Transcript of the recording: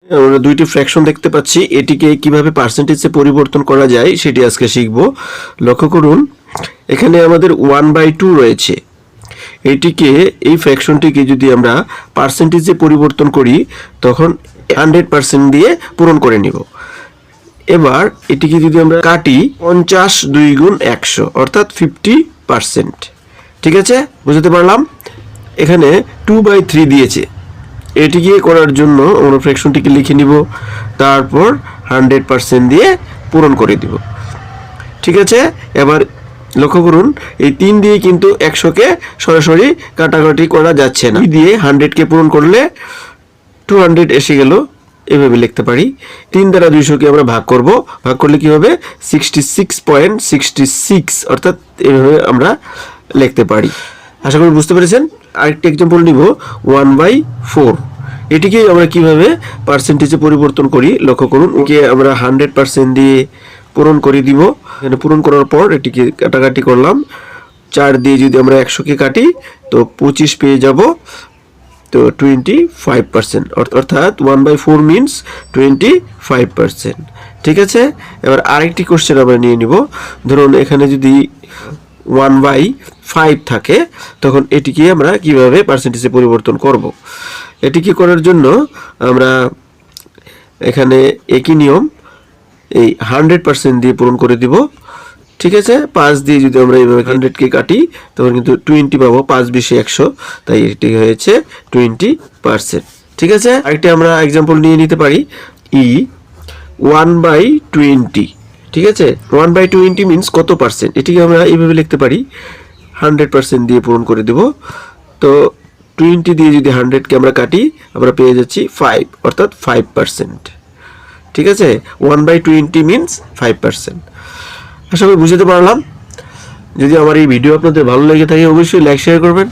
আমরা দুইটি ফ্র্যাকশন দেখতে পাচ্ছি, এটিকে কিভাবে পার্সেন্টেজে পরিবর্তন করা যায় সেটি আজকে শিখব। লক্ষ্য করুন, এখানে আমাদের 1/2 রয়েছে। এটিকে, এই ফ্র্যাকশনটিকে যদি আমরা পার্সেন্টেজে পরিবর্তন করি তখন 100% দিয়ে পূরণ করে নিব। এবার এটিকে যদি আমরা কাটি 50 2 গুণ 100 অর্থাৎ 50%। ঠিক আছে, বুঝতে পারলাম। এখানে 2/3 দিয়েছে, এটিকে করার জন্য আমরা ফ্র্যাকশনটিকে লিখে নিব, তারপর 100% দিয়ে পূরণ করে দিব। ঠিক আছে, এবার লক্ষ্য করুন, এই 3 দিয়ে কিন্তু 100কে সরাসরি কাটাকাটি করা যাচ্ছে না। 2 দিয়ে 100কে পূরণ করলে 200 এসে গেল। এভাবে লিখতে পারি, 3 দ্বারা 200কে আমরা ভাগ করব, ভাগ করলে কি হবে 66.66, অর্থাৎ এভাবে আমরা লিখতে পারি। আশা করি বুঝতে পেরেছেন। আরেকটি एग्जांपल নিব, 1/4। এটিকে আমরা কিভাবে পার্সেন্টেজে পরিবর্তন করি লক্ষ্য করুন। ওকে আমরা 100% দিয়ে পূরণ করে দিব। এখানে পূরণ করার পর এটিকে কাটাকাটি করলাম, 4 দিয়ে যদি আমরা 100কে কাটি তো 25 পেয়ে যাব, তো 25%, অর্থাৎ 1/4 মিনস 25%। ঠিক আছে, এবার আরেকটি কোশ্চেন আমরা নিয়ে নিব। ধরুন এখানে যদি 1/5 থাকে, তখন এটিকে আমরা কিভাবে পার্সেন্টেজে পরিবর্তন করব। এটিকে করার জন্য আমরা এখানে একই নিয়ম, এই 100% দিয়ে পূরণ করে দিব। ঠিক আছে, 5 দিয়ে যদি আমরা এইভাবে 100কে কাটি তখন কিন্তু 20 পাবো, 5 20 100, তাই এটি হয়েছে 20%। ঠিক আছে, আরেকটা আমরা एग्जांपल নিয়ে নিতে পারি, 1/20। ঠিক আছে, 1/20 মিন্স কত পার্সেন্ট, এটিকে আমরা এইভাবে লিখতে পারি, 100% দিয়ে পূরণ করে দেব। তো 20 দিয়ে যদি 100কে আমরা কাটি আমরা পেয়ে যাচ্ছি 5, অর্থাৎ 5%। ঠিক আছে, 1/20 মিন্স 5%। আশা করি বুঝতে পারলাম। যদি আমার এই ভিডিও আপনাদের ভালো লেগে থাকে অবশ্যই লাইক শেয়ার করবেন।